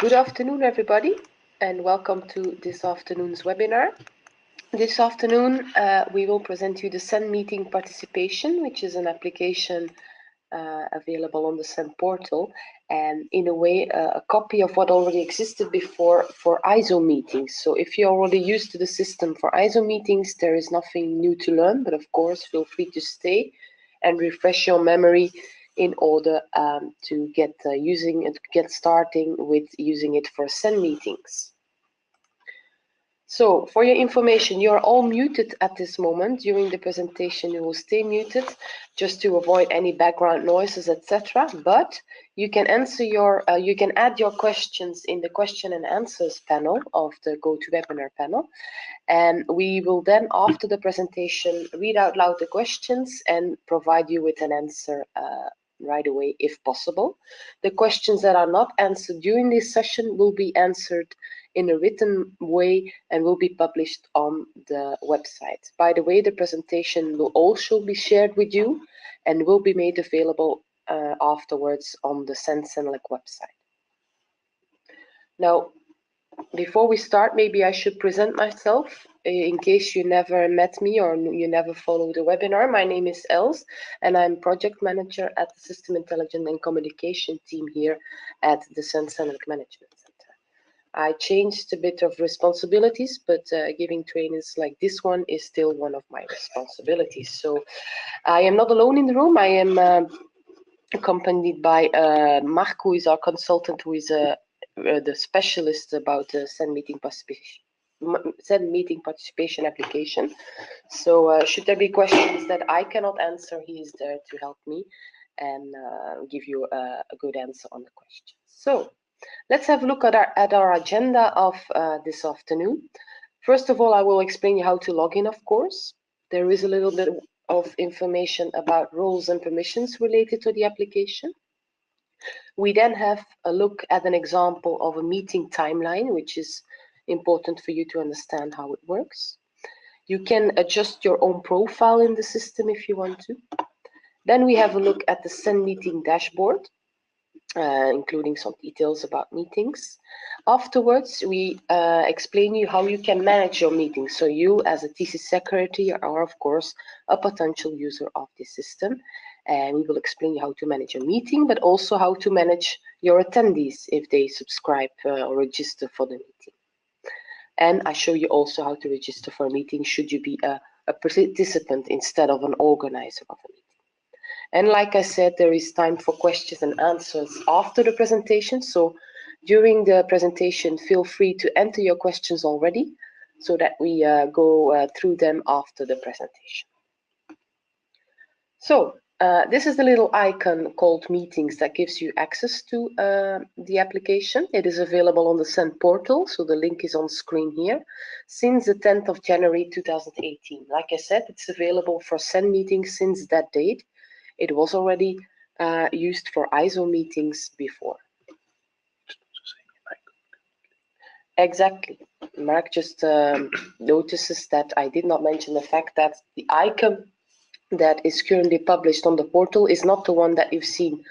Good afternoon, everybody, and welcome to this afternoon's webinar. This afternoon, we will present you the CEN meeting participation, which is an application available on the CEN portal, and in a way, a copy of what already existed before for ISO meetings. So if you're already used to the system for ISO meetings, there is nothing new to learn, but of course, feel free to stay and refresh your memory in order to get using it, get starting with using it for CEN meetings. So, for your information, you are all muted at this moment. During the presentation, you will stay muted just to avoid any background noises, etc. But you can answer you can add your questions in the question and answers panel of the GoToWebinar panel. And we will then, after the presentation, read out loud the questions and provide you with an answer right away if possible. The questions that are not answered during this session will be answered in a written way and will be published on the website. By the way, the presentation will also be shared with you and will be made available afterwards on the CEN website. Now, before we start, maybe I should present myself in case you never met me or you never followed the webinar. My name is Els, and I'm project manager at the System Intelligence and Communication team here at the CEN Management Center. I changed a bit of responsibilities, but giving trainings like this one is still one of my responsibilities. So I am not alone in the room. I am accompanied by Mark, who is our consultant, who is the specialist about the CEN meeting participation application. So should there be questions that I cannot answer, he is there to help me and give you a good answer on the question. So let's have a look at our agenda of this afternoon. First of all, I will explain you how to log in, of course. There is a little bit of information about roles and permissions related to the application. We then have a look at an example of a meeting timeline, which is important for you to understand how it works. You can adjust your own profile in the system if you want to. Then we have a look at the CEN meeting dashboard, including some details about meetings. Afterwards, we explain you how you can manage your meetings. So you, as a TC secretary, are of course a potential user of this system. And we will explain you how to manage your meeting, but also how to manage your attendees if they subscribe or register for the meeting. And I show you also how to register for a meeting should you be a participant instead of an organizer of a meeting. And like I said, there is time for questions and answers after the presentation. So during the presentation, feel free to enter your questions already so that we go through them after the presentation. So this is the little icon called Meetings that gives you access to the application. It is available on the CEN portal, so the link is on screen here, since the 10th of January 2018. Like I said, it's available for CEN meetings since that date. It was already used for ISO meetings before. Exactly. Mark just notices that I did not mention the fact that the icon that is currently published on the portal is not the one that you've seen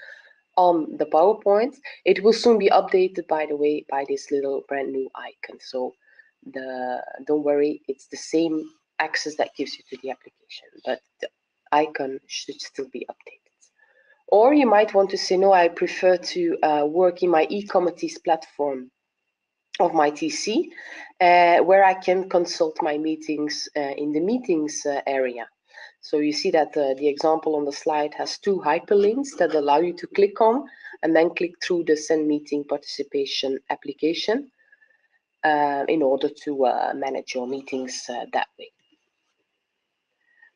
on the PowerPoint. It will soon be updated, by the way, by this little brand new icon. So don't worry, it's the same access that gives you to the application, but the icon should still be updated. Or you might want to say, no, I prefer to work in my e-commerce platform of my TC, where I can consult my meetings in the meetings area. So you see that the example on the slide has two hyperlinks that allow you to click on and then click through the CEN meeting participation application in order to manage your meetings that way.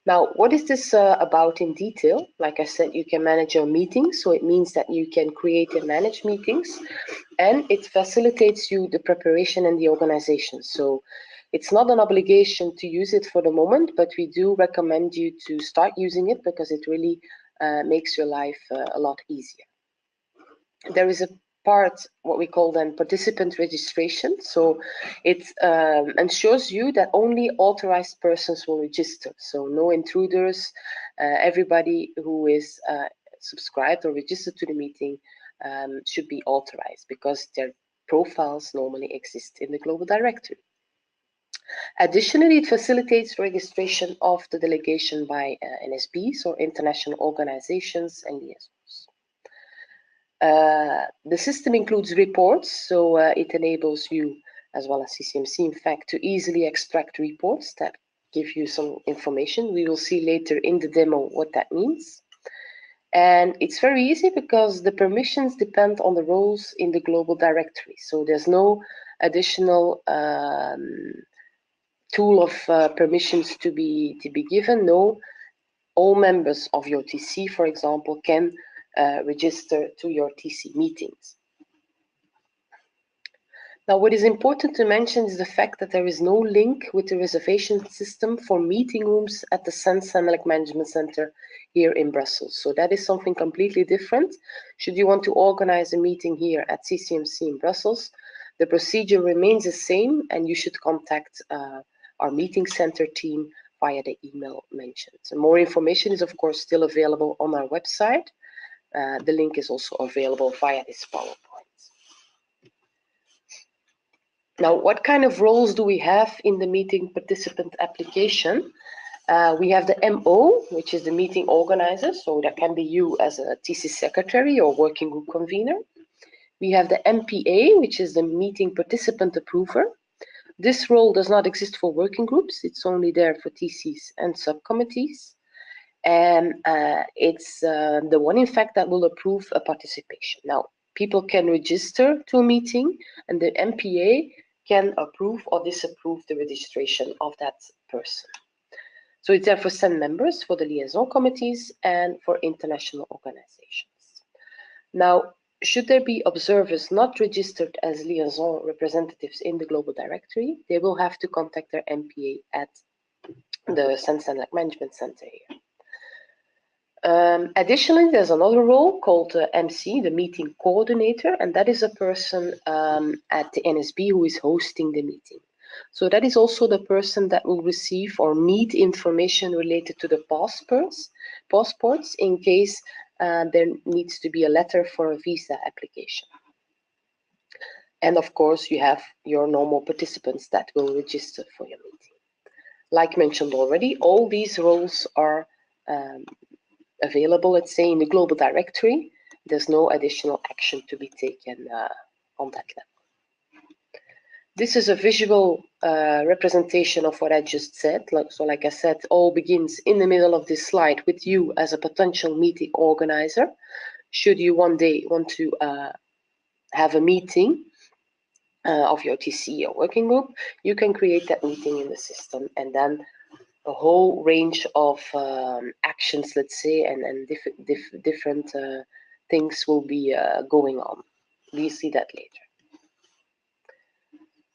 Now, what is this about in detail? Like I said, you can manage your meetings, so it means that you can create and manage meetings, and it facilitates you the preparation and the organization. So it's not an obligation to use it for the moment, but we do recommend you to start using it because it really makes your life a lot easier. There is a part, what we call then participant registration. So it ensures you that only authorized persons will register. So no intruders, everybody who is subscribed or registered to the meeting should be authorized, because there profiles normally exist in the global directory. Additionally, it facilitates registration of the delegation by NSBs or international organizations and liaisons. The system includes reports, so it enables you, as well as CCMC, in fact, to easily extract reports that give you some information. We will see later in the demo what that means. And it's very easy because the permissions depend on the roles in the global directory. So there's no additional tool of permissions to be given. No, all members of your TC, for example, can register to your TC meetings. Now, what is important to mention is the fact that there is no link with the reservation system for meeting rooms at the CEN Management Center here in Brussels. So that is something completely different. Should you want to organize a meeting here at CCMC in Brussels, the procedure remains the same, and you should contact our meeting center team via the email mentioned. So more information is, of course, still available on our website. The link is also available via this PowerPoint. Now, what kind of roles do we have in the meeting participant application? We have the MO, which is the meeting organizer, so that can be you as a TC secretary or working group convener. We have the MPA, which is the meeting participant approver. This role does not exist for working groups, it's only there for TCs and subcommittees. And it's the one, in fact, that will approve a participation. Now, people can register to a meeting, and the MPA can approve or disapprove the registration of that person. So it's there for CEN members, for the liaison committees, and for international organizations. Now, should there be observers not registered as liaison representatives in the global directory, they will have to contact their MPA at the CEN Management Center here. Additionally, there's another role called MC, the meeting coordinator, and that is a person at the NSB who is hosting the meeting. So that is also the person that will receive or need information related to the passports in case there needs to be a letter for a visa application. And of course, you have your normal participants that will register for your meeting. Like mentioned already, all these roles are available, let's say, in the global directory. There's no additional action to be taken on that level. This is a visual representation of what I just said. Like I said, all begins in the middle of this slide with you as a potential meeting organizer. Should you one day want to have a meeting of your TC or working group, you can create that meeting in the system, and then a whole range of actions, let's say, and different things will be going on. We'll see that later.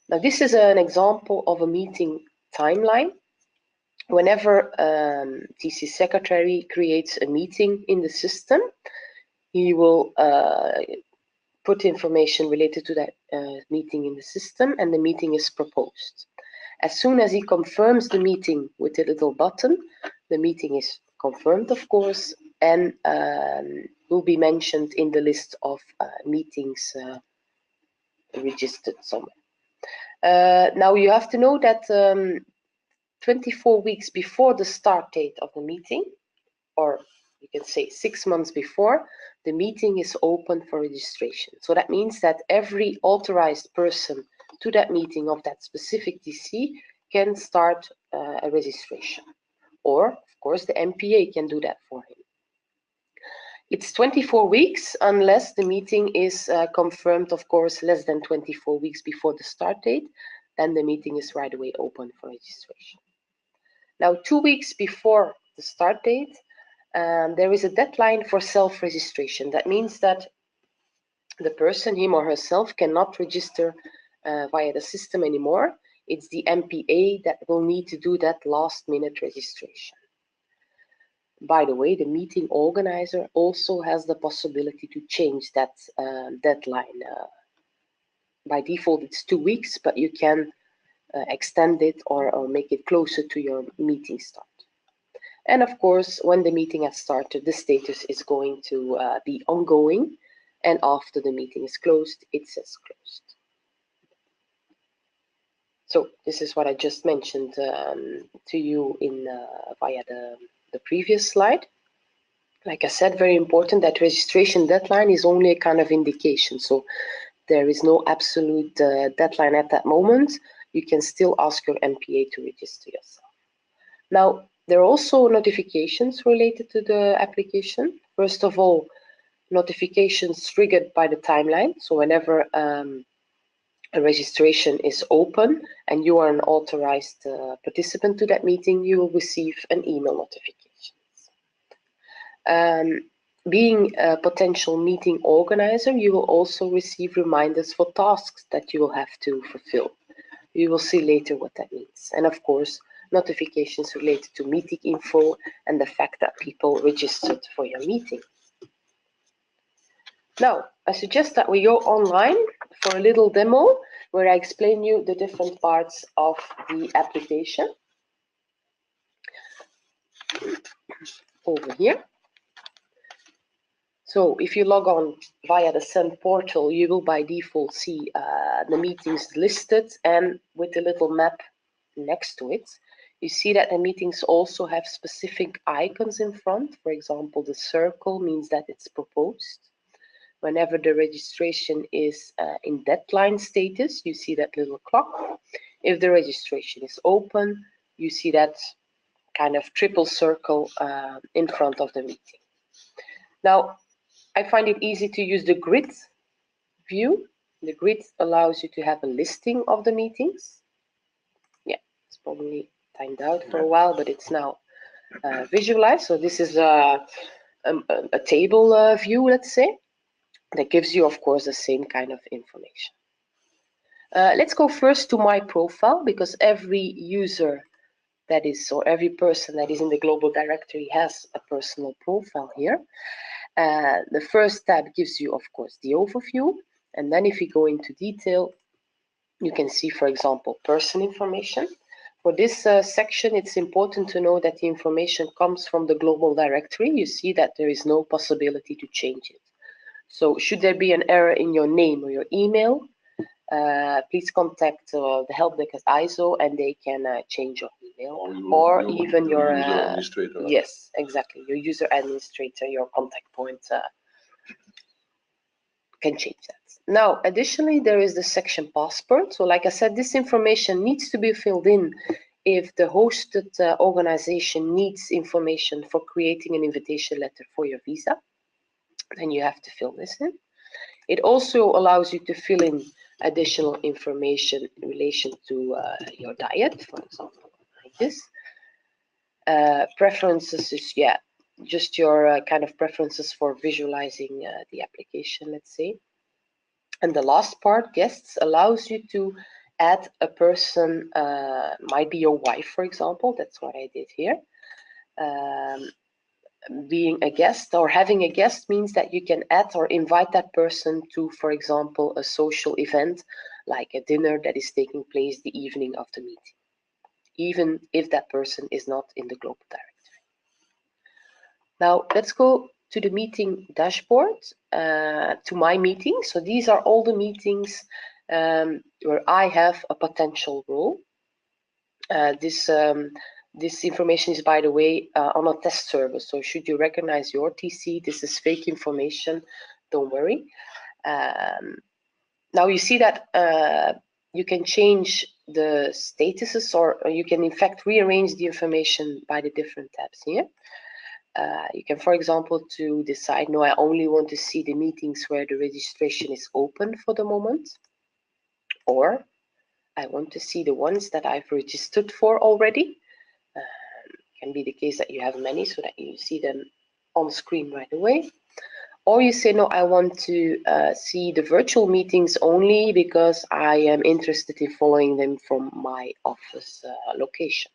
Now, this is an example of a meeting timeline. Whenever TC secretary creates a meeting in the system, he will put information related to that meeting in the system, and the meeting is proposed. As soon as he confirms the meeting with a little button, the meeting is confirmed, of course, and will be mentioned in the list of meetings registered somewhere. Now, you have to know that 24 weeks before the start date of the meeting, or you can say 6 months before, the meeting is open for registration. So that means that every authorized person to that meeting of that specific TC can start a registration. Or, of course, the MPA can do that for him. It's 24 weeks unless the meeting is confirmed, of course, less than 24 weeks before the start date. Then the meeting is right away open for registration. Now, 2 weeks before the start date, there is a deadline for self-registration. That means that the person, him or herself, cannot register via the system anymore. It's the MPA that will need to do that last-minute registration. By the way, the meeting organizer also has the possibility to change that deadline. By default, it's 2 weeks, but you can extend it or make it closer to your meeting start. And of course, when the meeting has started, the status is going to be ongoing. And after the meeting is closed, it says closed. So this is what I just mentioned to you in via the previous slide. Like I said, very important that registration deadline is only a kind of indication. So there is no absolute deadline at that moment. You can still ask your MPA to register yourself. Now, there are also notifications related to the application. First of all, notifications triggered by the timeline. So whenever a registration is open and you are an authorized participant to that meeting, you will receive an email notification. Being a potential meeting organizer, you will also receive reminders for tasks that you will have to fulfill. You will see later what that means. And of course, notifications related to meeting info and the fact that people registered for your meeting. Now, I suggest that we go online for a little demo where I explain you the different parts of the application. Over here. So if you log on via the CEN portal, you will by default see the meetings listed, and with the little map next to it, you see that the meetings also have specific icons in front. For example, the circle means that it's proposed. Whenever the registration is in deadline status, you see that little clock. If the registration is open, you see that kind of triple circle in front of the meeting. Now, I find it easy to use the grid view. The grid allows you to have a listing of the meetings. Yeah, it's probably timed out for a while, but it's now visualized. So this is a table view, let's say, that gives you, of course, the same kind of information. Let's go first to my profile, because every user that is, or every person that is in the global directory has a personal profile here. The first tab gives you, of course, the overview. And then if you go into detail, you can see, for example, person information. For this section, it's important to know that the information comes from the global directory. You see that there is no possibility to change it. So should there be an error in your name or your email, please contact the help desk at ISO and they can change your email or even your user administrator. Yes, exactly. Your user administrator, your contact point can change that. Now, additionally, there is the section passport. So like I said, this information needs to be filled in if the hosted organization needs information for creating an invitation letter for your visa. Then you have to fill this in. It also allows you to fill in additional information in relation to your diet, for example, like this. Preferences is, yeah, just your kind of preferences for visualizing the application, let's say. And the last part, guests, allows you to add a person, might be your wife, for example. That's what I did here. Being a guest or having a guest means that you can add or invite that person to, for example, a social event like a dinner that is taking place the evening of the meeting, even if that person is not in the global directory. Now, let's go to the meeting dashboard, to my meetings. So these are all the meetings where I have a potential role. This information is, by the way, on a test server. So should you recognize your TC, this is fake information, don't worry. Now you see that you can change the statuses, or you can in fact rearrange the information by the different tabs here. You can, for example, to decide, no, I only want to see the meetings where the registration is open for the moment, or I want to see the ones that I've registered for already. Can be the case that you have many so that you see them on screen right away. Or you say, no, I want to see the virtual meetings only because I am interested in following them from my office location,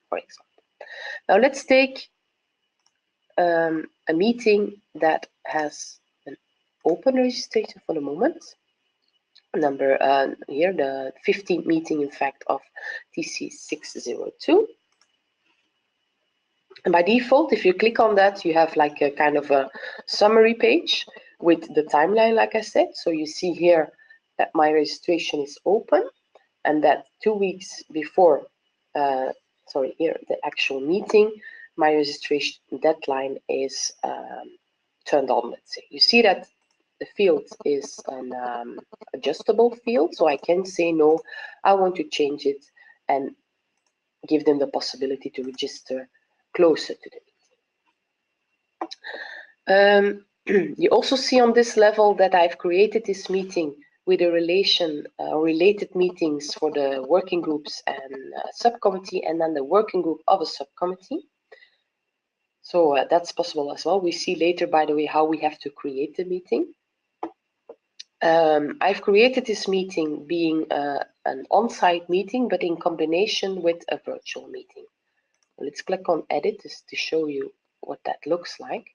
for example. Now let's take a meeting that has an open registration for the moment. Number here, the 15th meeting, in fact, of TC602. And by default, if you click on that, you have like a kind of a summary page with the timeline, like I said. So you see here that my registration is open. and that 2 weeks before, sorry, here the actual meeting, my registration deadline is turned on, let's say. You see that the field is an adjustable field, so I can say no, I want to change it and give them the possibility to register closer to the meeting. You also see on this level that I've created this meeting with a related meetings for the working groups and subcommittee, and then the working group of a subcommittee. So that's possible as well. We see later, by the way, how we have to create the meeting. I've created this meeting being an on-site meeting, but in combination with a virtual meeting. Let's click on edit just to show you what that looks like.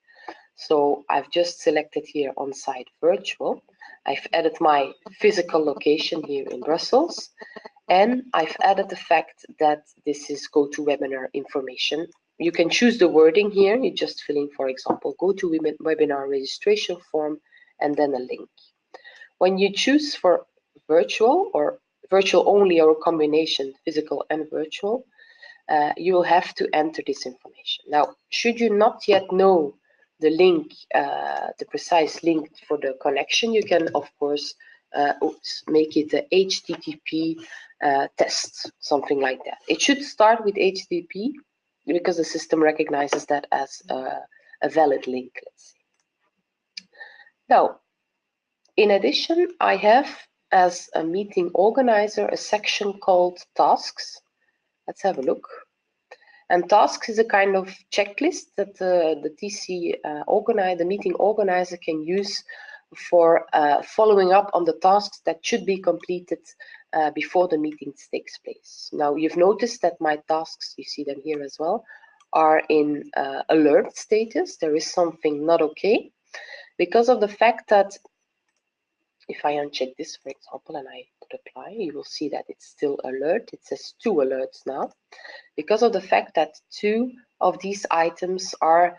So I've just selected here on-site virtual. I've added my physical location here in Brussels, and I've added the fact that this is GoToWebinar information. You can choose the wording here. You just fill in, for example, GoToWebinar registration form and then a link. When you choose for virtual or virtual only or a combination, physical and virtual, you will have to enter this information. Now, should you not yet know the link, the precise link for the connection, you can, of course, make it a HTTP test, something like that. It should start with HTTP because the system recognizes that as a valid link, let's say. Now, in addition, I have, as a meeting organizer, a section called tasks. Let's have a look. And tasks is a kind of checklist that the TC the meeting organizer can use for following up on the tasks that should be completed before the meeting takes place. Now, you've noticed that my tasks, you see them here as well, are in alert status. There is something not okay because of the fact that if I uncheck this, for example, and I put apply, you will see that it's still alert. It says 2 alerts now, because of the fact that 2 of these items are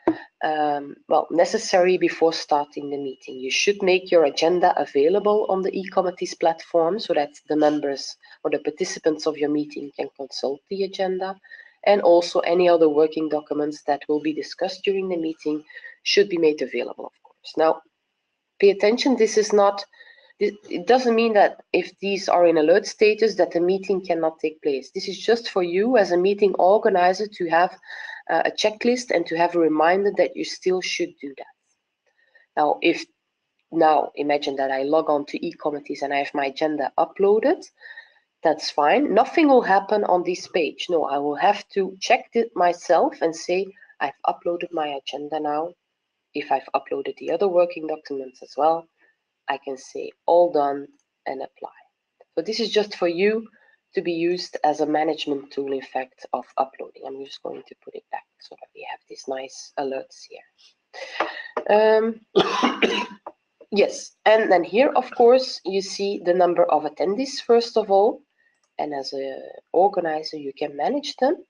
well, necessary before starting the meeting. You should make your agenda available on the e-committees platform so that the members or the participants of your meeting can consult the agenda. And also any other working documents that will be discussed during the meeting should be made available, of course. Now, pay attention, this is not, it doesn't mean that if these are in alert status that the meeting cannot take place. This is just for you as a meeting organizer to have a checklist and to have a reminder that you still should do that. Now, imagine that I log on to e-committees and I have my agenda uploaded. That's fine. Nothing will happen on this page. No, I will have to check it myself and say, I've uploaded my agenda now. If I've uploaded the other working documents as well, I can say all done and apply. So this is just for you to be used as a management tool, in fact, of uploading. I'm just going to put it back so that we have these nice alerts here. Yes, and then here, of course, you see the number of attendees, first of all. And as an organizer, you can manage them.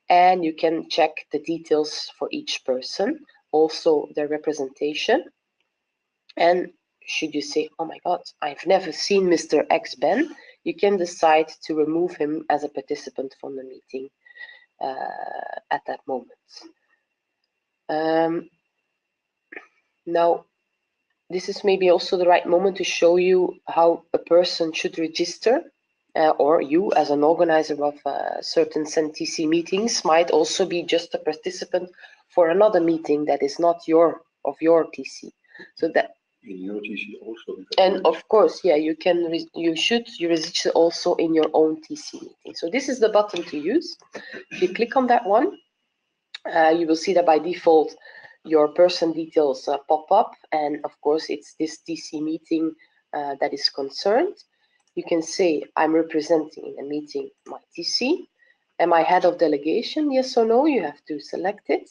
And you can check the details for each person, also their representation. And should you say, oh my God, I've never seen Mr. X Ben, you can decide to remove him as a participant from the meeting at that moment. Now, this is maybe also the right moment to show you how a person should register, or you as an organizer of certain CEN TC meetings might also be just a participant for another meeting that is not your TC. So that in your TC also. And of course, yeah, you register also in your own TC meeting. So this is the button to use. If you click on that one, you will see that by default your person details pop up, and of course it's this TC meeting that is concerned. You can say I'm representing in a meeting my TC. Am I head of delegation? Yes or no? You have to select it,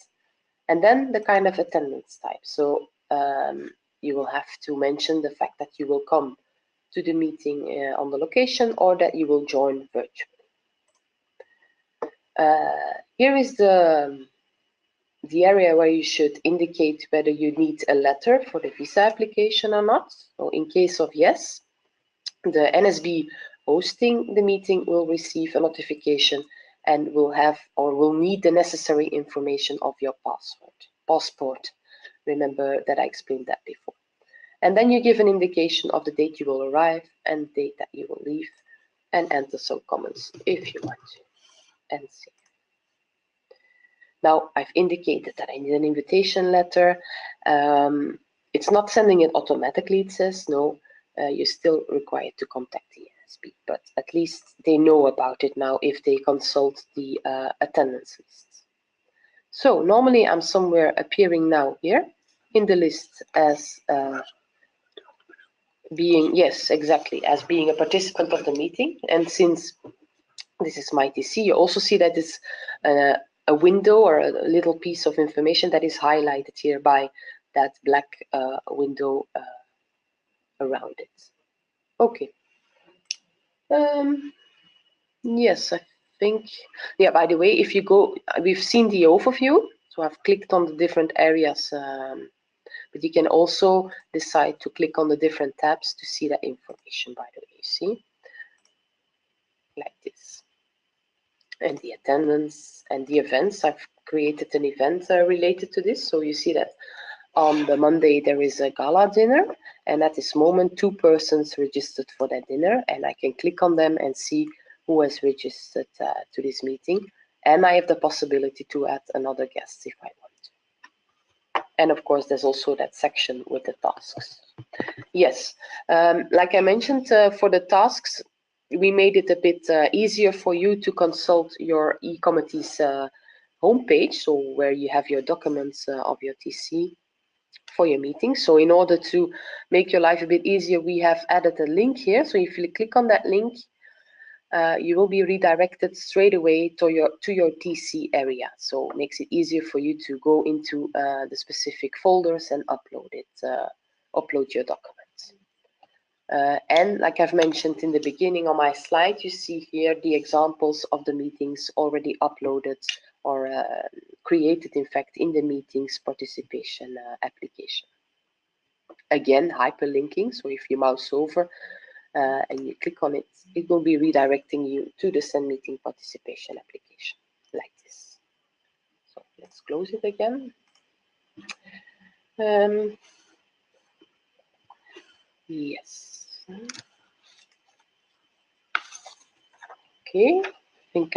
and then the kind of attendance type. So you will have to mention the fact that you will come to the meeting on the location or that you will join virtually. Here is the area where you should indicate whether you need a letter for the visa application or not. So in case of yes, the NSB hosting the meeting will receive a notification and will need the necessary information of your passport. Remember that I explained that before. And then you give an indication of the date you will arrive and the date that you will leave, and enter some comments if you want to, and save. Now I've indicated that I need an invitation letter. It's not sending it automatically, it says. No, you're still required to contact the NSB, but at least they know about it now if they consult the attendance list. So normally I'm somewhere appearing now here in the list as being, yes, exactly, as being a participant of the meeting. And since this is my TC, you also see that it's a window or a little piece of information that is highlighted here by that black window around it. Okay. Yes, I think, yeah, by the way, if you go, we've seen the overview, so I've clicked on the different areas, but you can also decide to click on the different tabs to see that information, by the way, you see, like this. And the attendance and the events, I've created an event related to this, so you see that on the Monday there is a gala dinner, and at this moment 2 persons registered for that dinner, and I can click on them and see who has registered to this meeting, and I have the possibility to add another guest if I want to. And of course there's also that section with the tasks. Yes, like I mentioned, for the tasks we made it a bit easier for you to consult your e-committee's homepage, so where you have your documents of your TC for your meeting. So in order to make your life a bit easier, we have added a link here. So if you click on that link, you will be redirected straight away to your TC area. So it makes it easier for you to go into the specific folders and upload your documents. And like I've mentioned in the beginning on my slide, you see here the examples of the meetings already uploaded or created, in fact, in the meetings participation application. Again, hyperlinking, so if you mouse over and you click on it, it will be redirecting you to the CEN meeting participation application, like this. So let's close it again. Yes. Okay, I think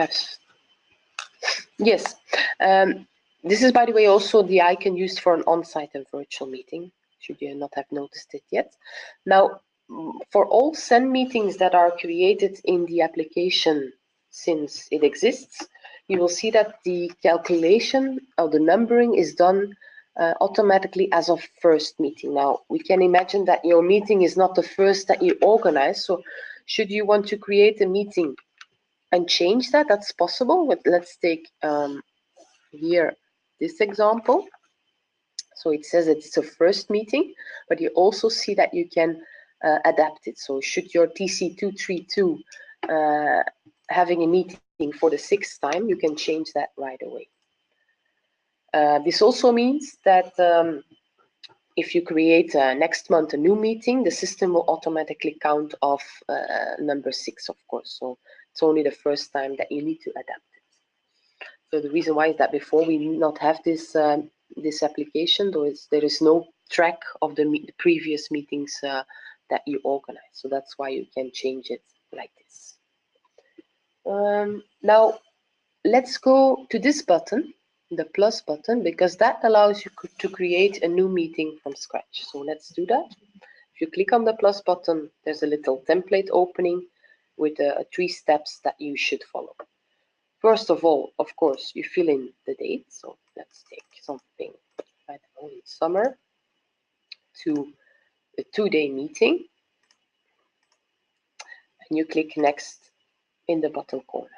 yes. This is, by the way, also the icon used for an on-site and virtual meeting, should you not have noticed it yet. Now, for all CEN meetings that are created in the application since it exists, you will see that the calculation of the numbering is done automatically as of first meeting. Now, we can imagine that your meeting is not the first that you organize, so should you want to create a meeting and change that, that's possible. But let's take here this example. So it says that it's a first meeting, but you also see that you can adapt it. So should your TC232 having a meeting for the 6th time, you can change that right away. This also means that if you create next month a new meeting, the system will automatically count off number 6, of course. So it's only the first time that you need to adapt it. So the reason why is that before we did not have this this application, there is no track of the previous meetings that you organize. So that's why you can change it like this. Now let's go to this button, the plus button, because that allows you to create a new meeting from scratch. So let's do that. If you click on the plus button, there's a little template opening with 3 steps that you should follow. First of all, of course, you fill in the date. So let's take something, I don't know, in summer, to a 2-day meeting. And you click next in the bottom corner.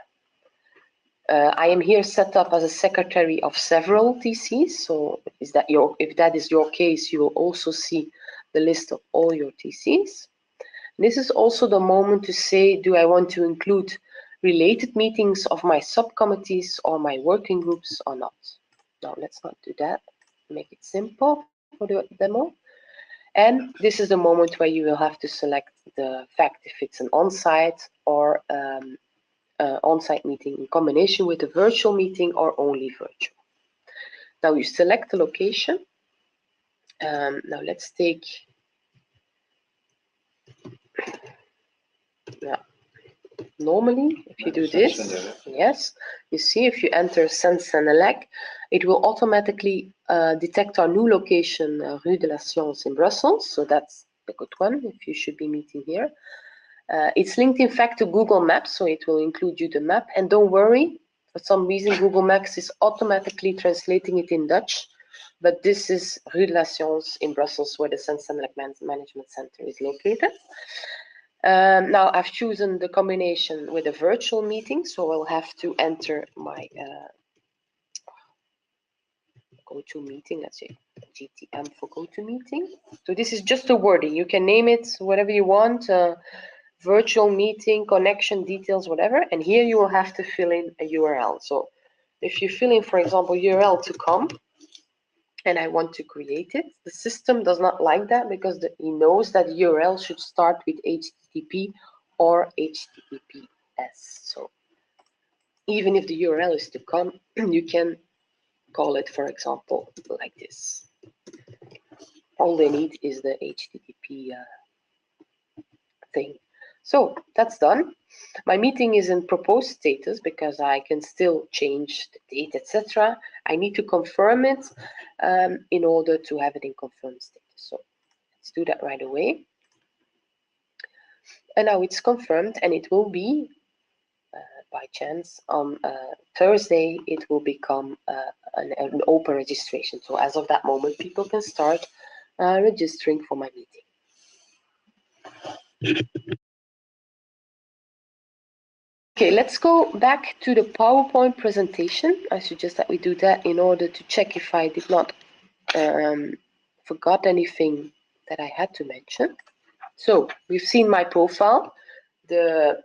I am here set up as a secretary of several TCs. So if that is your case, you will also see the list of all your TCs. This is also the moment to say, do I want to include related meetings of my subcommittees or my working groups or not? Now let's not do that. Make it simple for the demo. And this is the moment where you will have to select the fact if it's an on-site or on-site meeting in combination with a virtual meeting or only virtual. Now you select the location. Now let's take, normally if you do this, yes, you see if you enter CEN, it will automatically detect our new location, Rue de la Science in Brussels. So that's a good one if you should be meeting here. It's linked in fact to Google Maps, so it will include you the map. And don't worry, for some reason Google Maps is automatically translating it in Dutch, but this is Rue de la Science in Brussels, where the CEN Management Center is located. Now I've chosen the combination with a virtual meeting, so I'll have to enter my GoToMeeting, let's say GTM for GoToMeeting. So this is just a wording, you can name it whatever you want, virtual meeting, connection details, whatever, and here you will have to fill in a URL. So if you fill in, for example, URL to come, and I want to create it, the system does not like that because he knows that URL should start with HTTP or HTTPS. So even if the URL is to come, you can call it, for example, like this. All they need is the HTTP thing. So that's done. My meeting is in proposed status because I can still change the date, etc. I need to confirm it in order to have it in confirmed status. So let's do that right away. And now it's confirmed, and it will be, by chance, on Thursday, it will become an open registration. So as of that moment, people can start registering for my meeting. Okay, let's go back to the PowerPoint presentation. I suggest that we do that in order to check if I did not forgot anything that I had to mention. So we've seen my profile, the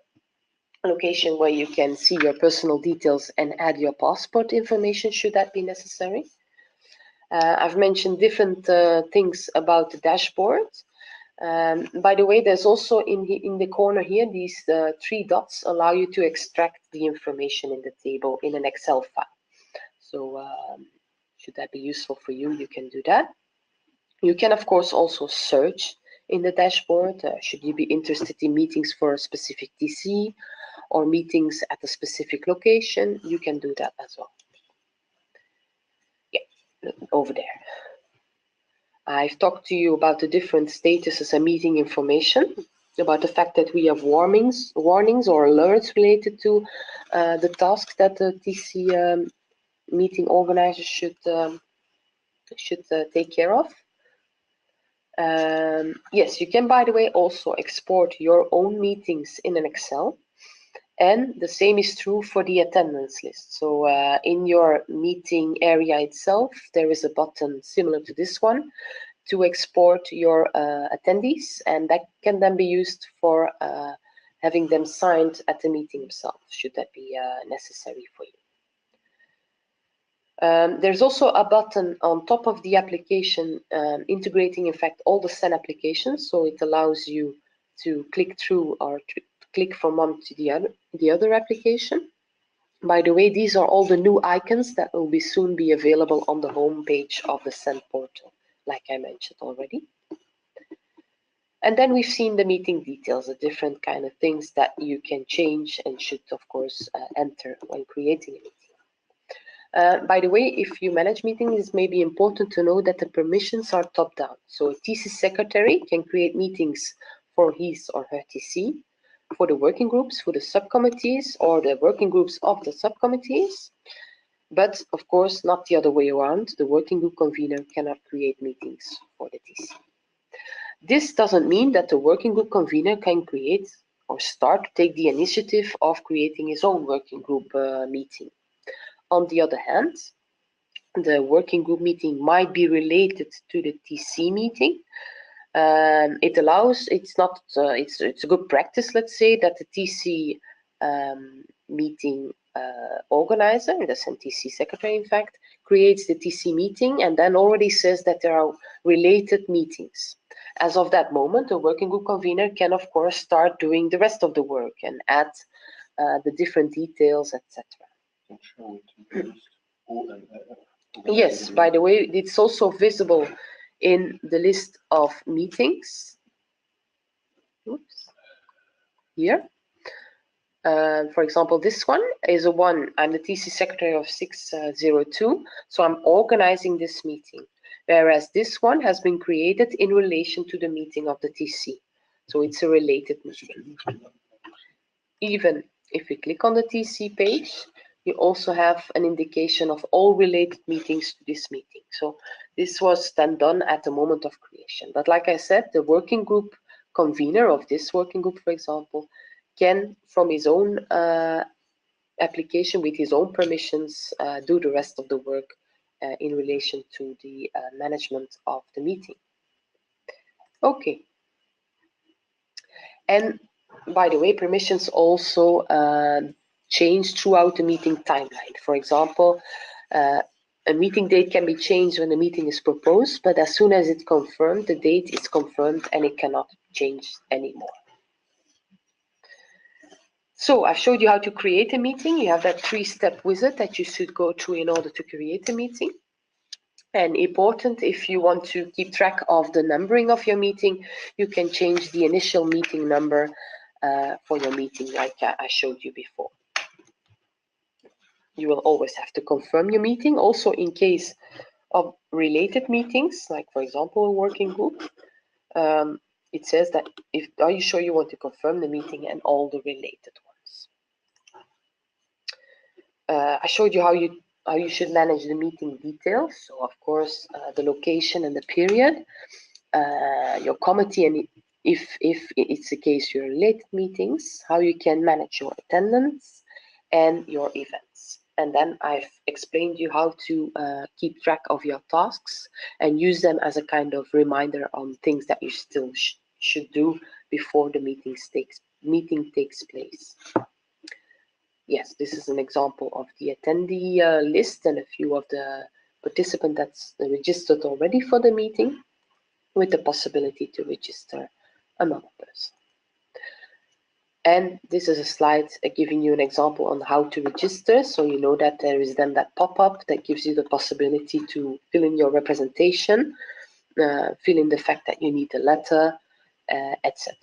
location where you can see your personal details and add your passport information should that be necessary. I've mentioned different things about the dashboard. By the way, there's also in the corner here, these three dots allow you to extract the information in the table in an Excel file. So should that be useful for you, you can do that. You can, of course, also search in the dashboard. Should you be interested in meetings for a specific TC or meetings at a specific location, you can do that as well. Yeah, over there. I've talked to you about the different statuses and meeting information, about the fact that we have warnings or alerts related to the tasks that the TC meeting organizers should take care of. Yes, you can, by the way, also export your own meetings in an Excel. And the same is true for the attendance list. So in your meeting area itself, there is a button similar to this one to export your attendees, and that can then be used for having them signed at the meeting itself, should that be necessary for you. There's also a button on top of the application integrating, in fact, all the CEN applications, so it allows you to click through or click from one to the other application. By the way, these are all the new icons that will soon be available on the home page of the CEN portal, like I mentioned already. And then we've seen the meeting details, the different kind of things that you can change and should, of course, enter when creating a meeting. By the way, if you manage meetings, it may be important to know that the permissions are top-down. So a TC secretary can create meetings for his or her TC, for the working groups, for the subcommittees, or the working groups of the subcommittees. But of course, not the other way around. The working group convener cannot create meetings for the TC. This doesn't mean that the working group convener can create or take the initiative of creating his own working group meeting. On the other hand, the working group meeting might be related to the TC meeting. It allows, it's a good practice, let's say, that the TC meeting organizer, the TC secretary in fact, creates the TC meeting and then already says that there are related meetings. As of that moment, the working group convener can of course start doing the rest of the work and add the different details, etc. Yes, by the way, it's also visible in the list of meetings. Oops. Here. For example, this one is a one. I'm the TC secretary of 602, so I'm organizing this meeting. Whereas this one has been created in relation to the meeting of the TC. So it's a related meeting. Even if we click on the TC page, you also have an indication of all related meetings to this meeting. So this was then done at the moment of creation. But like I said, the working group convener of this working group, for example, can, from his own application with his own permissions, do the rest of the work in relation to the management of the meeting. Okay. And by the way, permissions also change throughout the meeting timeline. For example, a meeting date can be changed when the meeting is proposed, but as soon as it's confirmed, the date is confirmed and it cannot change anymore. So I've showed you how to create a meeting. You have that 3-step wizard that you should go through in order to create a meeting. And important, if you want to keep track of the numbering of your meeting, you can change the initial meeting number for your meeting like I showed you before. You will always have to confirm your meeting, also in case of related meetings, like for example a working group. It says that are you sure you want to confirm the meeting and all the related ones. I showed you how you should manage the meeting details. So of course the location and the period, your committee, and if it's the case your related meetings, how you can manage your attendance and your events. And then I've explained you how to keep track of your tasks and use them as a kind of reminder on things that you still should do before the meeting takes place. Yes, this is an example of the attendee list and a few of the participants that's registered already for the meeting, with the possibility to register another person. And this is a slide giving you an example on how to register. So you know that there is then that pop-up that gives you the possibility to fill in your representation, fill in the fact that you need a letter, etc.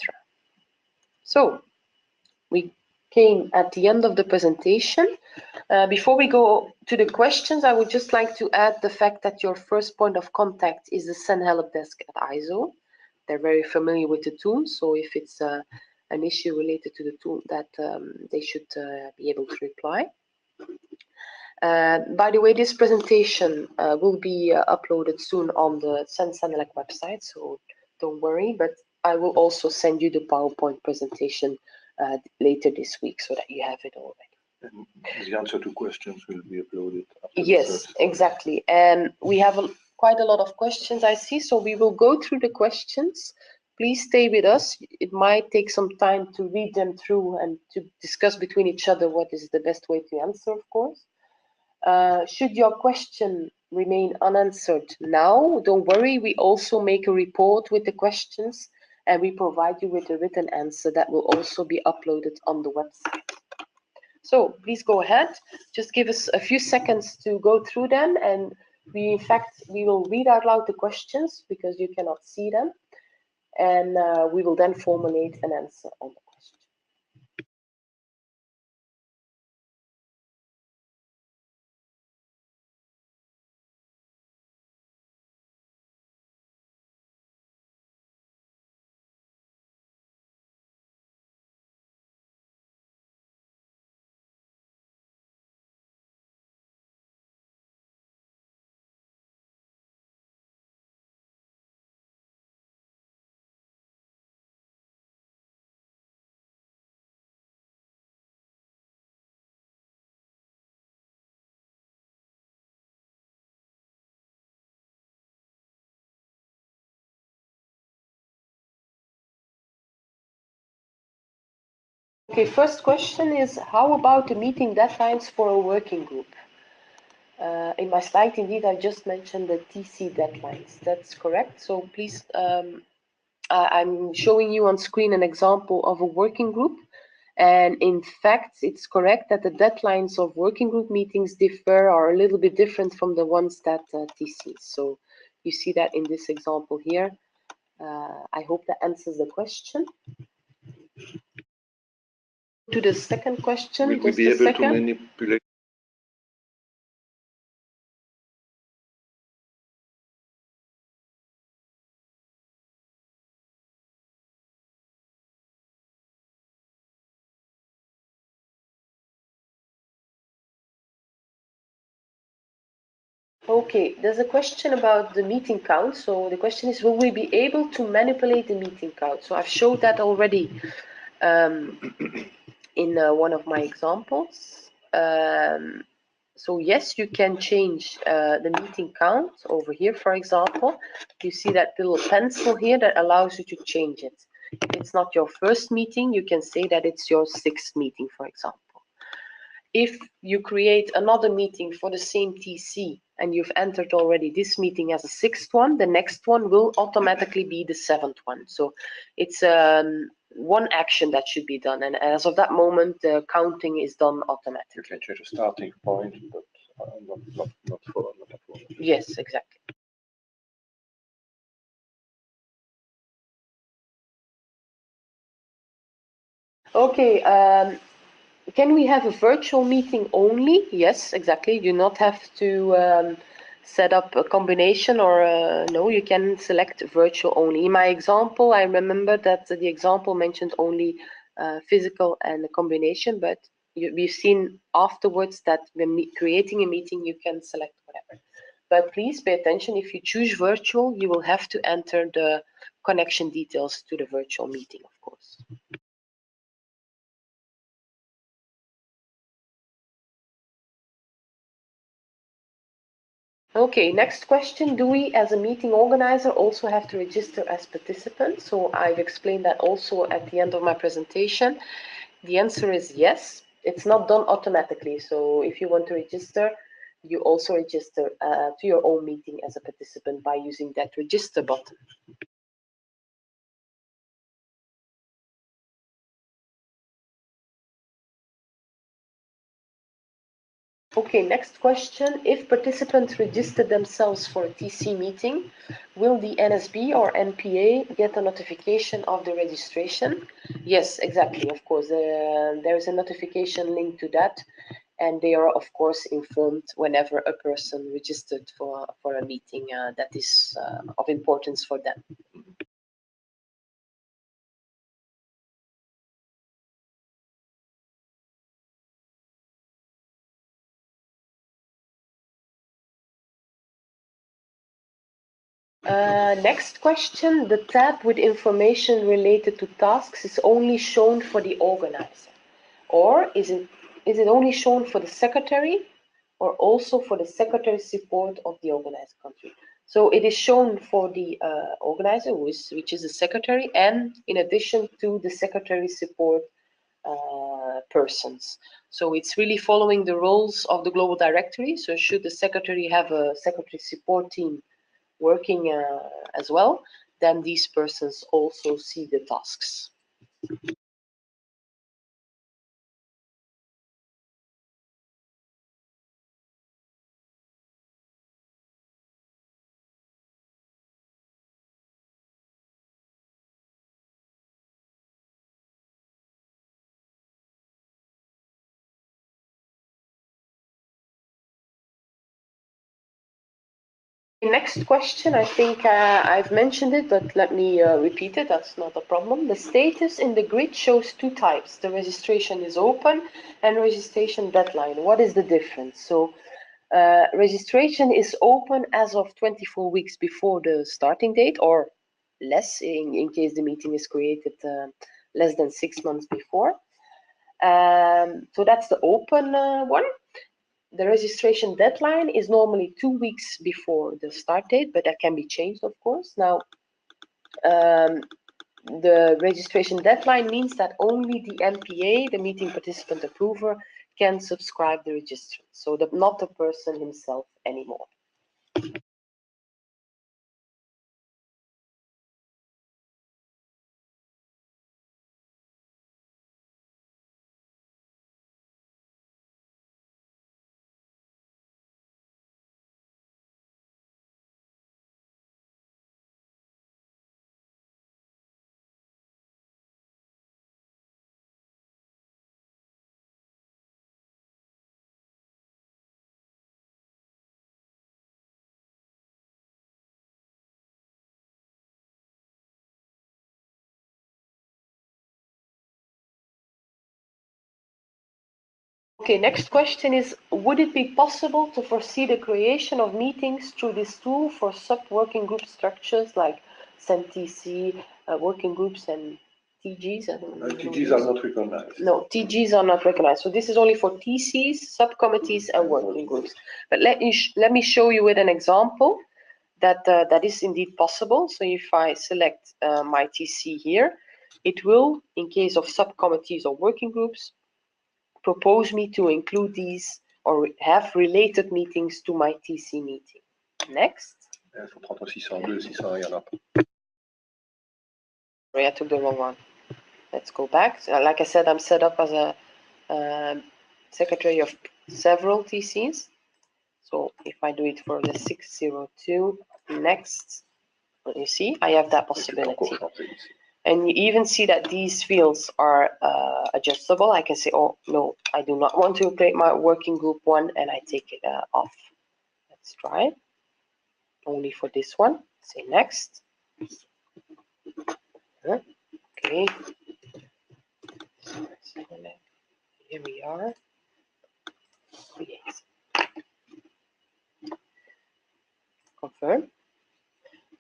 So we came at the end of the presentation. Before we go to the questions, I would just like to add the fact that your first point of contact is the CEN help desk at ISO. They're very familiar with the tool, so if it's an issue related to the tool, that they should be able to reply. By the way, this presentation will be uploaded soon on the CEN Senelec website, so don't worry, but I will also send you the PowerPoint presentation later this week so that you have it already. And the answer to questions will be uploaded. Yes, exactly. And we have quite a lot of questions I see, so we will go through the questions. Please stay with us. It might take some time to read them through and to discuss between each other what is the best way to answer, of course. Should your question remain unanswered now, don't worry, we also make a report with the questions and we provide you with a written answer that will also be uploaded on the website. So please go ahead, just give us a few seconds to go through them, and we will read out loud the questions because you cannot see them, and we will then formulate an answer on the question. Okay, first question is, how about the meeting deadlines for a working group? In my slide, indeed, I just mentioned the TC deadlines. That's correct. So please, I'm showing you on screen an example of a working group. And in fact, it's correct that the deadlines of working group meetings differ, are a little bit different from the ones that TC. So you see that in this example here. I hope that answers the question. To the second question. Will we be able to manipulate? Okay, there's a question about the meeting count. So the question is, will we be able to manipulate the meeting count? So I've showed that already in one of my examples. So yes, you can change the meeting count over here, for example. You see that little pencil here that allows you to change it. If it's not your first meeting, you can say that it's your 6th meeting, for example. If you create another meeting for the same TC and you've entered already this meeting as a 6th one, the next one will automatically be the 7th one. So it's one action that should be done, and as of that moment, the counting is done automatically. You can change a starting point, but not for. Yes, exactly. Okay. Can we have a virtual meeting only? Yes, exactly. You do not have to set up a combination, or no, you can select virtual only. In my example, I remember that the example mentioned only physical and a combination, but we've seen afterwards that when creating a meeting, you can select whatever. But please pay attention, if you choose virtual, you will have to enter the connection details to the virtual meeting, of course. Okay, next question. Do we, as a meeting organizer, also have to register as participants? So I've explained that also at the end of my presentation. The answer is yes. It's not done automatically. So if you want to register, you also register to your own meeting as a participant by using that register button. Okay, next question. If participants register themselves for a TC meeting, will the NSB or NPA get a notification of the registration? Yes, exactly, of course. There is a notification linked to that, and they are, of course, informed whenever a person registered for a meeting that is of importance for them. Next question, the tab with information related to tasks is only shown for the organizer, or is it only shown for the secretary, or also for the secretary support of the organized country? So it is shown for the organizer, which is the secretary, and in addition to the secretary support persons. So it's really following the roles of the global directory. So should the secretary have a secretary support team working as well, then these persons also see the tasks. Next question, I think I've mentioned it, but let me repeat it, that's not a problem. The status in the grid shows two types. The registration is open and registration deadline. What is the difference? So registration is open as of 24 weeks before the starting date, or less in case the meeting is created less than 6 months before. So that's the open one. The registration deadline is normally 2 weeks before the start date, but that can be changed, of course. Now, the registration deadline means that only the MPA, the meeting participant approver, can subscribe the registrant, so not the person himself anymore. Okay, next question is, would it be possible to foresee the creation of meetings through this tool for sub-working group structures like CEN, working groups and TGs? TGs are not recognized. No, TGs are not recognized. So this is only for TCs, subcommittees and working groups. But let me show you with an example that that is indeed possible. So if I select my TC here, it will, in case of subcommittees or working groups, propose me to include these or have related meetings to my TC meeting. Next. Il faut prendre 602, 601, il y en a pas. Sorry, I took the wrong one. Let's go back. So, like I said, I'm set up as a secretary of several TCs. So if I do it for the 602, next, you see, I have that possibility. And you even see that these fields are adjustable. I can say, oh, no, I do not want to create my working group one, and I take it off. Let's try it. Only for this one. Say next. Okay. Here we are. Create. Confirm.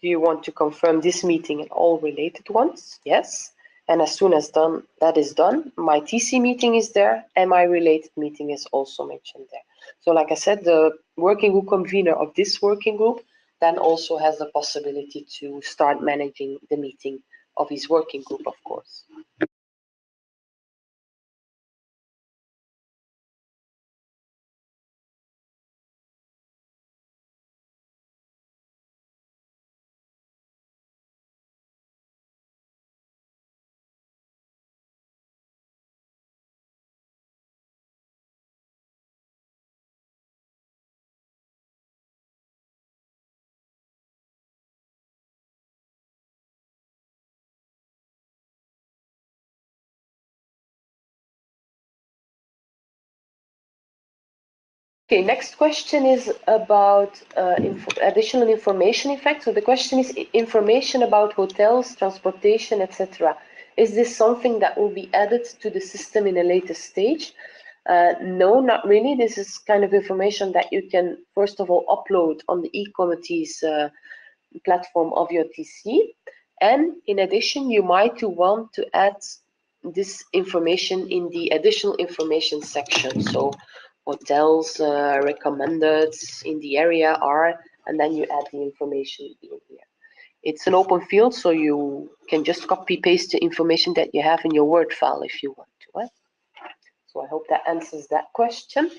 Do you want to confirm this meeting and all related ones? Yes. And as soon as that is done, my TC meeting is there and my related meeting is also mentioned there. So like I said, the working group convener of this working group then also has the possibility to start managing the meeting of his working group, of course. Okay, next question is about additional information effect. So the question is information about hotels, transportation, etc. Is this something that will be added to the system in a later stage? No, not really. This is kind of information that you can, first of all, upload on the e-committees platform of your TC. And in addition, you might want to add this information in the additional information section. So hotels recommended in the area are, and then you add the information in here. It's an open field, so you can just copy paste the information that you have in your Word file if you want to. Right? So I hope that answers that question.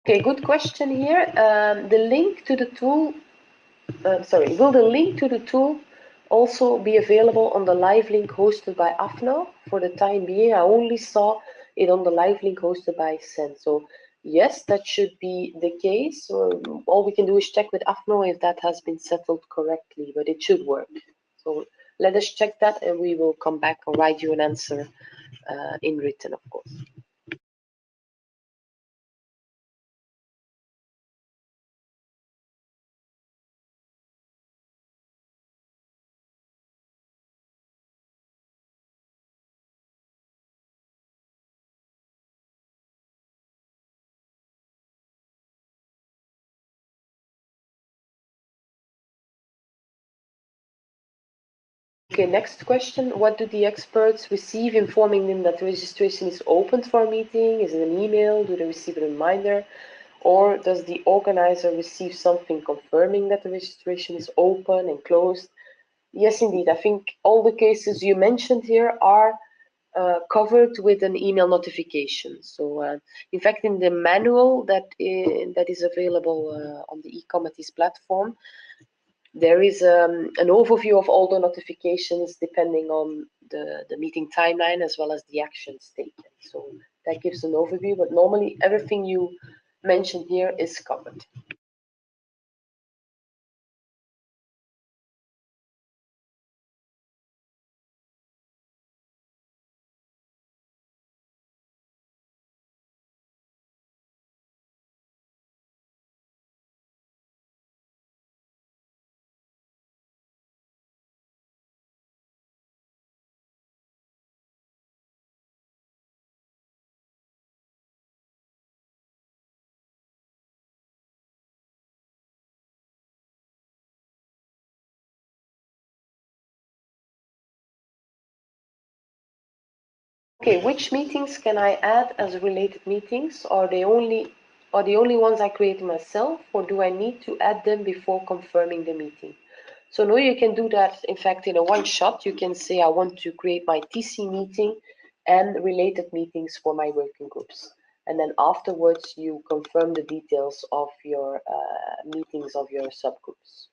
Okay, good question here. The link to the tool, will the link to the tool also be available on the live link hosted by AFNO? For the time being, I only saw it on the live link hosted by CEN. So yes, that should be the case. All we can do is check with AFNO if that has been settled correctly, but it should work. So let us check that and we will come back and write you an answer in written, of course. Okay, next question. What do the experts receive informing them that registration is open for a meeting? Is it an email? Do they receive a reminder? Or does the organizer receive something confirming that the registration is open and closed? Yes, indeed. I think all the cases you mentioned here are covered with an email notification. So, in fact, in the manual that is available on the e-committees platform, there is an overview of all the notifications depending on the meeting timeline as well as the actions taken. So that gives an overview, but normally everything you mentioned here is covered. Okay, which meetings can I add as related meetings? Are the only ones I create myself, or do I need to add them before confirming the meeting? So no, you can do that, in fact, in a one shot. You can say, I want to create my TC meeting and related meetings for my working groups. And then afterwards, you confirm the details of your meetings of your subgroups.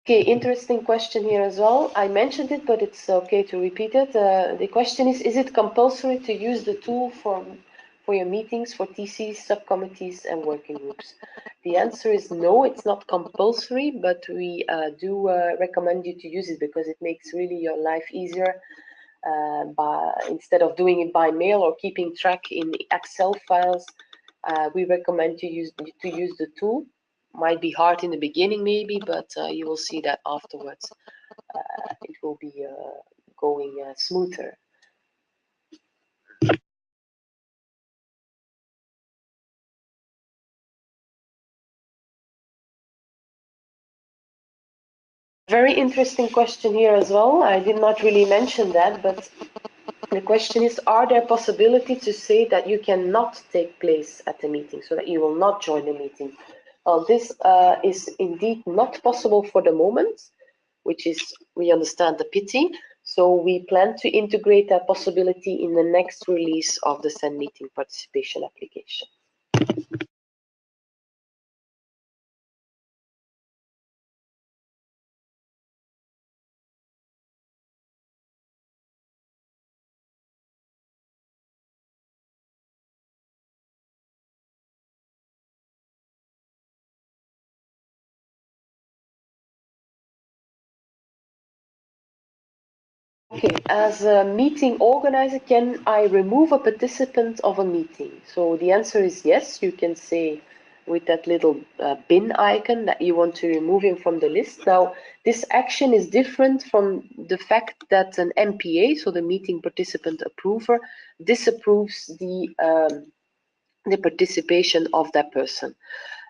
Okay, interesting question here as well. I mentioned it, but it's okay to repeat it. The question is it compulsory to use the tool for your meetings, for TCs, subcommittees, and working groups? The answer is no, it's not compulsory, but we do recommend you to use it because it makes really your life easier. Instead of doing it by mail or keeping track in Excel files, we recommend to use the tool. Might be hard in the beginning maybe, but you will see that afterwards it will be going smoother. Very interesting question here as well. I did not really mention that, but the question is, are there possibilities to say that you cannot take place at the meeting, so that you will not join the meeting? Well, this is indeed not possible for the moment, which is, we understand, the pity. So we plan to integrate that possibility in the next release of the CEN meeting participation application. Okay, as a meeting organizer, can I remove a participant of a meeting? So the answer is yes. You can say with that little bin icon that you want to remove him from the list. Now, this action is different from the fact that an MPA, so the meeting participant approver, disapproves the participation of that person.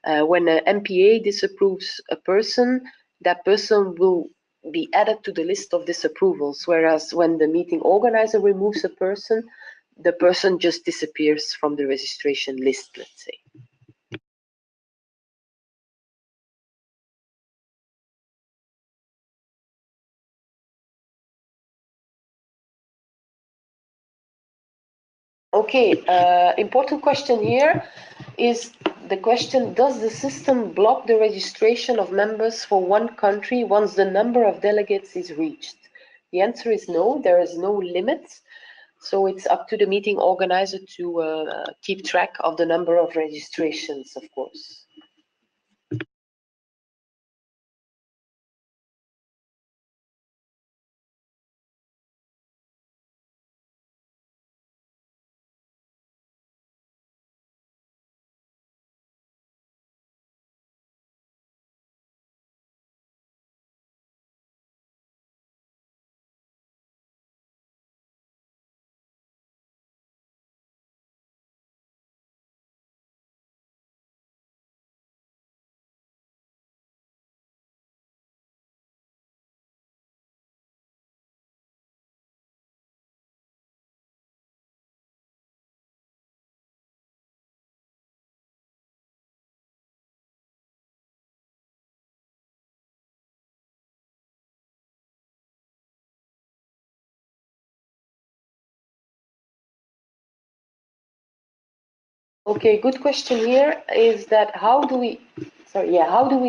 When an MPA disapproves a person, that person will be added to the list of disapprovals, whereas when the meeting organizer removes a person, the person just disappears from the registration list, let's say. Okay, important question here is the question, does the system block the registration of members for one country once the number of delegates is reached? The answer is no, there is no limit. So it's up to the meeting organizer to keep track of the number of registrations, of course. Okay, good question here is that how do we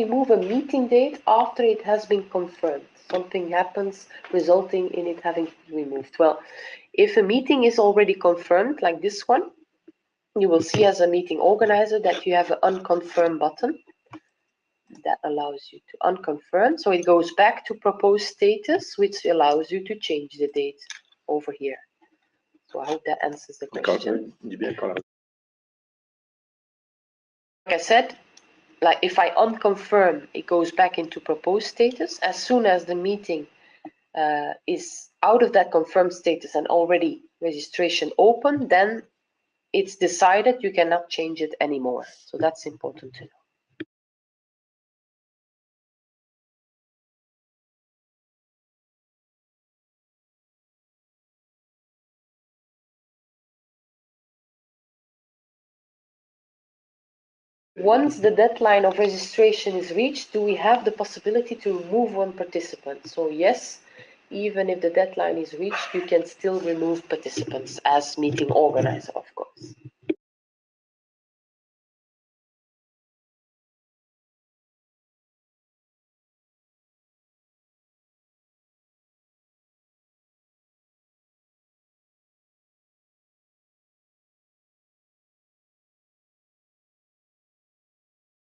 move a meeting date after it has been confirmed? Something happens resulting in it having been removed. Well, if a meeting is already confirmed, like this one, you will see as a meeting organizer that you have an unconfirm button that allows you to unconfirm. So it goes back to propose status, which allows you to change the date over here. So I hope that answers the question. Like I said, like if I unconfirm, it goes back into proposed status. As soon as the meeting is out of that confirmed status and already registration open, then it's decided you cannot change it anymore. So that's important to know. Once the deadline of registration is reached, do we have the possibility to remove one participant? So yes, even if the deadline is reached, you can still remove participants as meeting organizer, of course.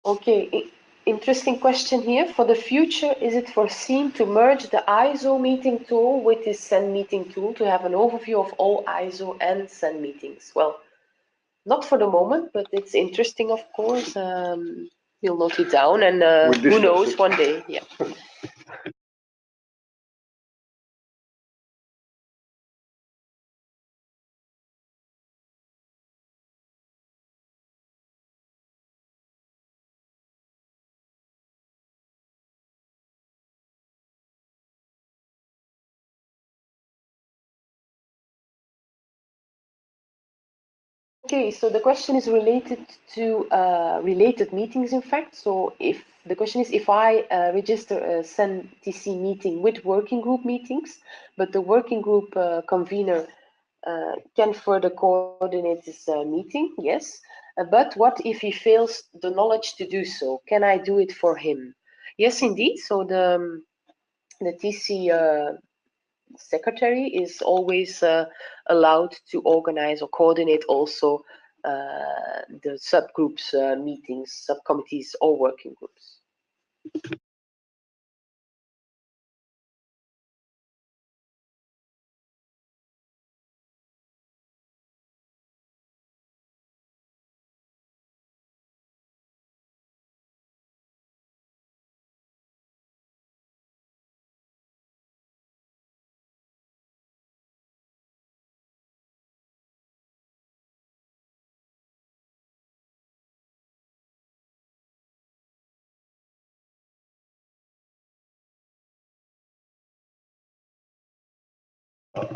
Okay, interesting question here. For the future, is it foreseen to merge the ISO meeting tool with the CEN meeting tool to have an overview of all ISO and CEN meetings? Well, not for the moment, but it's interesting, of course. We'll note it down, and who knows, one day, yeah. Okay, so the question is related to related meetings, in fact. So if the question is if I register a CEN TC meeting with working group meetings, but the working group convener can further coordinate this meeting, yes. But what if he fails the knowledge to do so? Can I do it for him? Yes, indeed. So the TC secretary is always allowed to organize or coordinate also the subgroups meetings, subcommittees or working groups.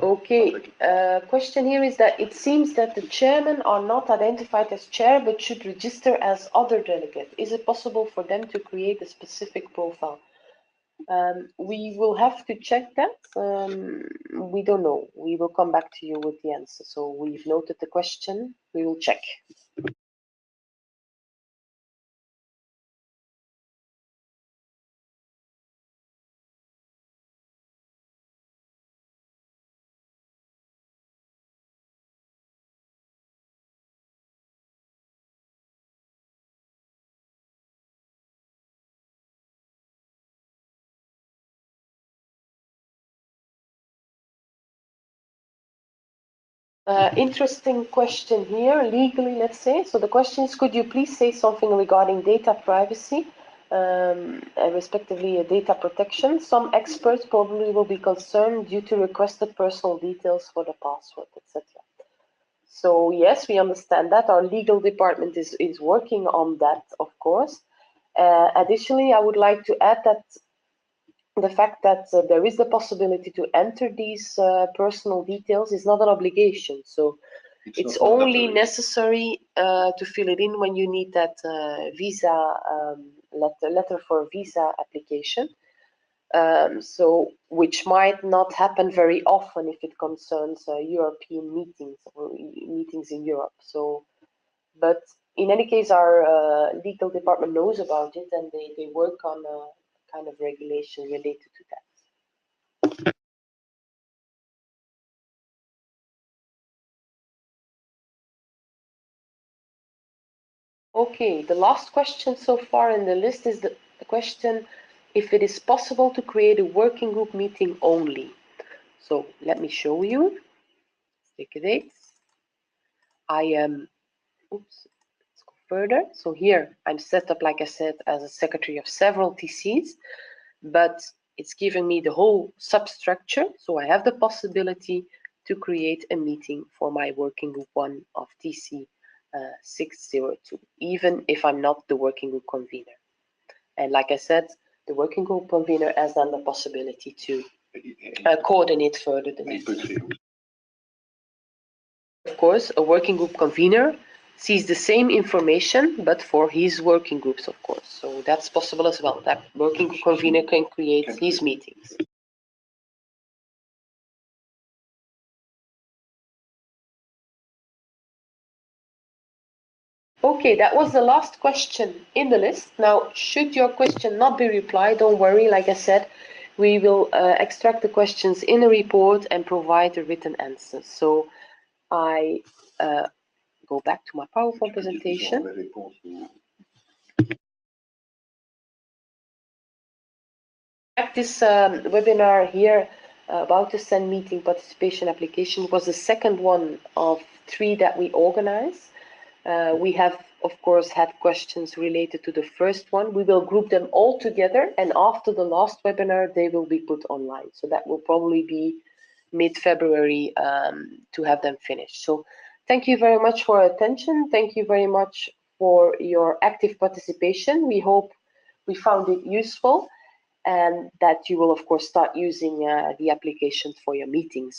Okay, question here is that it seems that the chairmen are not identified as chair but should register as other delegate. Is it possible for them to create a specific profile? We will have to check that. We don't know. We will come back to you with the answer. So we've noted the question. We will check. Interesting question here, legally, let's say. So the question is, could you please say something regarding data privacy, respectively data protection? Some experts probably will be concerned due to requested personal details for the password, etc. So yes, we understand that. Our legal department is working on that, of course. Additionally, I would like to add that the fact that there is the possibility to enter these personal details is not an obligation. So it's only necessary to fill it in when you need that visa letter for visa application. So which might not happen very often if it concerns European meetings or meetings in Europe. So But in any case, our legal department knows about it, and they work on a kind of regulation related to that. Okay, the last question so far in the list is the question if it is possible to create a working group meeting only. So let me show you. Let's take a date. I am, oops, let's go further. So here I'm set up, like I said, as a secretary of several TCs, but it's giving me the whole substructure. So I have the possibility to create a meeting for my working group 1 of TC 602, even if I'm not the working group convener. And like I said, the working group convener has then the possibility to coordinate further the meeting. Of course, a working group convener sees the same information, but for his working groups, of course. So that's possible as well. That working group convener can create his meetings. Okay, that was the last question in the list. Now, should your question not be replied, don't worry. Like I said, we will extract the questions in a report and provide a written answer. So I go back to my PowerPoint presentation. This webinar here about the CEN meeting participation application was the second one of 3 that we organized. We have, of course, had questions related to the first one. We will group them all together, and after the last webinar, they will be put online. So that will probably be mid-February to have them finished. So thank you very much for your attention. Thank you very much for your active participation. We hope we found it useful and that you will, of course, start using the application for your meetings.